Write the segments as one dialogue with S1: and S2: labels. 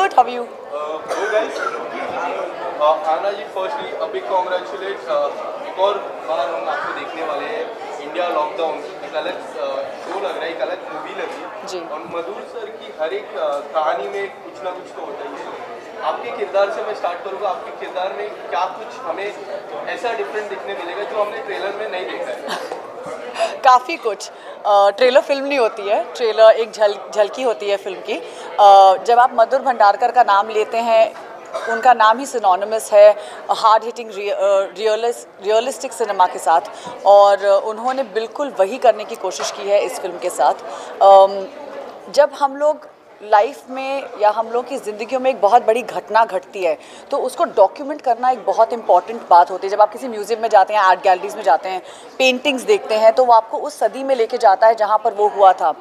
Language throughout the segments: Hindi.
S1: good. How are you?
S2: Hello guys. आना जी, फर्स्टली अ बिग कॉन्ग्रेचुलेट। एक और बार हम आपको देखने वाले हैं इंडिया लॉकडाउन। एक अलग शो लग रहा है, एक अलग मूवी लग रही है
S1: जी।
S2: और मधुर सर की हर एक कहानी में कुछ ना कुछ तो होता ही है। आपके किरदार से मैं स्टार्ट करूँगा। आपके किरदार में क्या कुछ हमें ऐसा डिफरेंट दिखने मिलेगा जो हमने ट्रेलर में नहीं देखा है?
S1: काफ़ी कुछ। ट्रेलर फिल्म नहीं होती है, ट्रेलर एक झलकी होती है फिल्म की। जब आप मधुर भंडारकर का नाम लेते हैं, उनका नाम ही सिनोनिमस है हार्ड हिटिंग रियलिस्टिक सिनेमा के साथ, और उन्होंने बिल्कुल वही करने की कोशिश की है इस फिल्म के साथ। जब हम लोग लाइफ में या हम लोग की ज़िंदगियों में एक बहुत बड़ी घटना घटती है तो उसको डॉक्यूमेंट करना एक बहुत इंपॉर्टेंट बात होती है। जब आप किसी म्यूज़ियम में जाते हैं, आर्ट गैलरीज में जाते हैं, पेंटिंग्स देखते हैं, तो वो आपको उस सदी में लेके जाता है जहाँ पर वो हुआ था।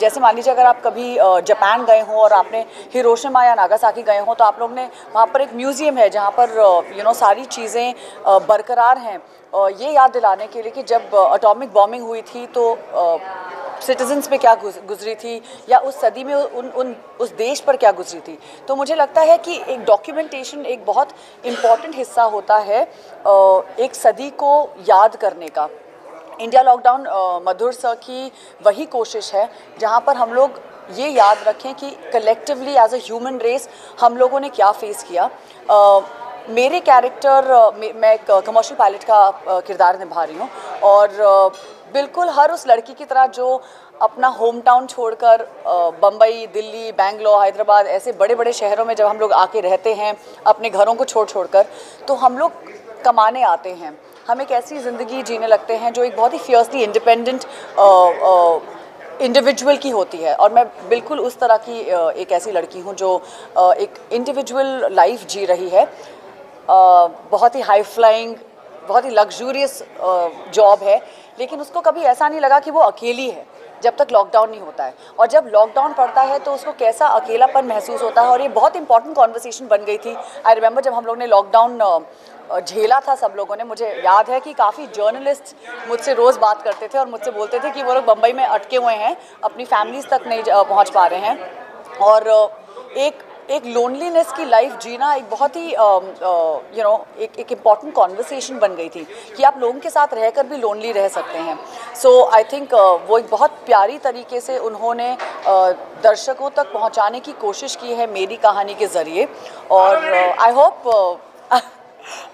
S1: जैसे मान लीजिए अगर आप कभी जापान गए हों और आपने हिरोशिमा या नागासाकी गए हों, तो आप लोग ने वहाँ पर एक म्यूज़ियम है जहाँ पर सारी चीज़ें बरकरार हैं, ये याद दिलाने के लिए कि जब एटॉमिक बॉम्बिंग हुई थी तो सिटीजन्स पे क्या गुजरी थी, या उस सदी में उस देश पर क्या गुजरी थी। तो मुझे लगता है कि एक डॉक्यूमेंटेशन एक बहुत इम्पॉर्टेंट हिस्सा होता है एक सदी को याद करने का। इंडिया लॉकडाउन मधुर सर की वही कोशिश है जहाँ पर हम लोग ये याद रखें कि collectively as a human race हम लोगों ने क्या फेस किया। मेरे कैरेक्टर मैं एक कमर्शियल पायलट का किरदार निभा रही हूँ, और बिल्कुल हर उस लड़की की तरह जो अपना होम टाउन छोड़कर बम्बई, दिल्ली, बेंगलोर, हैदराबाद ऐसे बड़े बड़े शहरों में जब हम लोग आके रहते हैं अपने घरों को छोड़कर, तो हम लोग कमाने आते हैं। हम एक ऐसी ज़िंदगी जीने लगते हैं जो एक बहुत ही फियर्सली इंडिपेंडेंट इंडिविजुअल की होती है, और मैं बिल्कुल उस तरह की एक ऐसी लड़की हूँ जो एक इंडिविजुअल लाइफ जी रही है। बहुत ही हाई फ्लाइंग, बहुत ही लग्जूरियस जॉब है, लेकिन उसको कभी ऐसा नहीं लगा कि वो अकेली है जब तक लॉकडाउन नहीं होता है। और जब लॉकडाउन पड़ता है तो उसको कैसा अकेलापन महसूस होता है, और ये बहुत इंपॉर्टेंट कॉन्वर्सेशन बन गई थी। आई रिमेंबर जब हम लोग ने लॉकडाउन झेला था सब लोगों ने, मुझे याद है कि काफ़ी जर्नलिस्ट मुझसे रोज़ बात करते थे और मुझसे बोलते थे कि वो लोग बम्बई में अटके हुए हैं, अपनी फैमिलीज़ तक नहीं पहुँच पा रहे हैं, और एक लोनलीनेस की लाइफ जीना एक बहुत ही एक इम्पॉर्टेंट कॉन्वर्सेशन बन गई थी कि आप लोगों के साथ रहकर भी लोनली रह सकते हैं। सो आई थिंक वो एक बहुत प्यारी तरीके से उन्होंने दर्शकों तक पहुंचाने की कोशिश की है मेरी कहानी के ज़रिए, और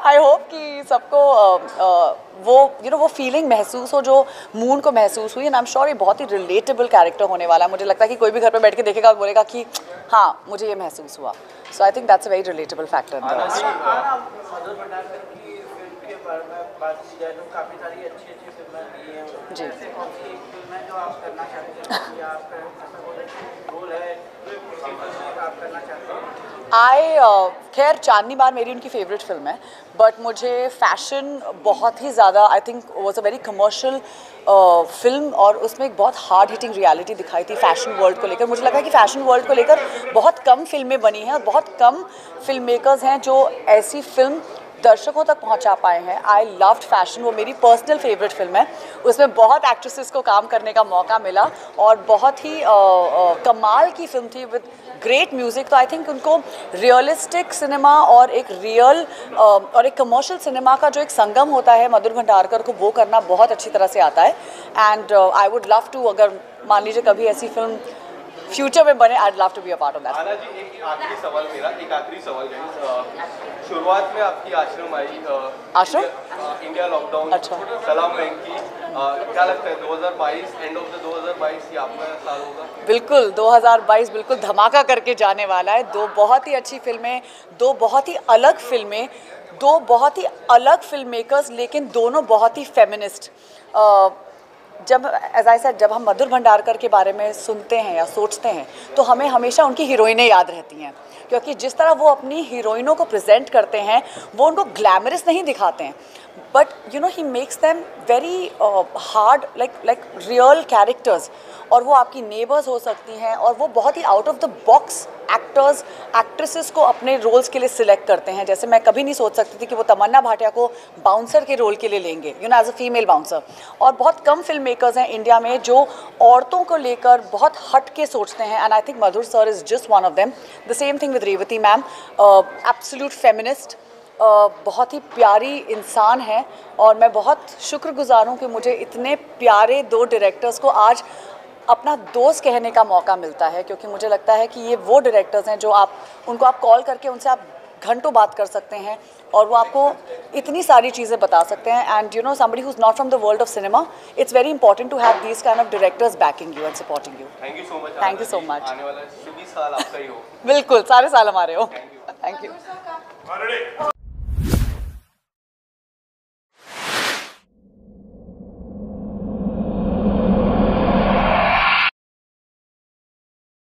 S1: आई होप कि सबको वो फीलिंग महसूस हो जो मून को महसूस हुई। एंड आई एम श्योर ये बहुत ही रिलेटेबल कैरेक्टर होने वाला है। मुझे लगता है कि कोई भी घर पे बैठ के देखेगा और बोलेगा कि हाँ, मुझे ये महसूस हुआ। So I think that's a very relatable factor in the जी। खैर चांदनी बार मेरी उनकी फेवरेट फिल्म है, बट मुझे फैशन बहुत ही ज़्यादा, I think was a very commercial film, और उसमें एक बहुत हार्ड हिटिंग रियलिटी दिखाई थी फैशन वर्ल्ड को लेकर। मुझे लगा कि फैशन वर्ल्ड को लेकर बहुत कम फिल्में बनी हैं और बहुत कम फिल्म मेकर्स हैं जो ऐसी फिल्म दर्शकों तक पहुंचा पाए हैं। आई लव्ड फैशन, वो मेरी पर्सनल फेवरेट फिल्म है। उसमें बहुत एक्ट्रेसेस को काम करने का मौका मिला और बहुत ही कमाल की फिल्म थी विद ग्रेट म्यूज़िक। तो आई थिंक उनको रियलिस्टिक सिनेमा और एक रियल और एक कमर्शियल सिनेमा का जो एक संगम होता है मधुर भंडारकर को, वो करना बहुत अच्छी तरह से आता है। And I would love to, अगर मान लीजिए कभी ऐसी फिल्म फ्यूचर में बने, I love to be a part of that.
S2: आना जी, एक आखिरी सवाल शुरुआत में आपकी आश्रम आई,
S1: आश्रम
S2: इंडिया लॉकडाउन,
S1: अच्छा,
S2: सलाम वेंकी, क्या लगता है 2022 एंड ऑफ द 2022 ये आपका साल होगा?
S1: बिल्कुल 2022 बिल्कुल धमाका करके जाने वाला है। दो बहुत ही अच्छी फिल्में, दो बहुत ही अलग फिल्में, दो बहुत ही अलग फिल्म मेकर्स, लेकिन दोनों बहुत ही फेमिनिस्ट। जब एज आई सेड, जब हम मधुर भंडारकर के बारे में सुनते हैं या सोचते हैं तो हमें हमेशा उनकी हीरोइनें याद रहती हैं, क्योंकि जिस तरह वो अपनी हीरोइनों को प्रेजेंट करते हैं वो उनको ग्लैमरस नहीं दिखाते हैं, but you know he makes them very hard, like real characters, और वो आपकी नेबर्स हो सकती हैं, और वो बहुत ही out of the box actors actresses को अपने रोल्स के लिए सिलेक्ट करते हैं। जैसे मैं कभी नहीं सोच सकती थी कि वो तमन्ना भाटिया को बाउंसर के रोल के लिए लेंगे, you know, as a female bouncer. और बहुत कम फिल्म मेकर्स हैं इंडिया में जो औरतों को लेकर बहुत हट के सोचते हैं, and I think Madhur sir is just one of them. The same thing with Revathi ma'am, absolute feminist, बहुत ही प्यारी इंसान है, और मैं बहुत शुक्रगुजार हूँ कि मुझे इतने प्यारे दो डायरेक्टर्स को आज अपना दोस्त कहने का मौका मिलता है, क्योंकि मुझे लगता है कि ये वो डायरेक्टर्स हैं जो उनको आप कॉल करके उनसे आप घंटों बात कर सकते हैं और वो आपको इतनी सारी चीज़ें बता सकते हैं। And you know, somebody who is not from the world of cinema, it's very important to have these kind of directors backing you and supporting you.
S2: Thank you so much.
S1: Thank you so much.
S2: आने वाला शुभ साल आपका ही हो।
S1: बिल्कुल, सारे साल हमारे हो। Thank you.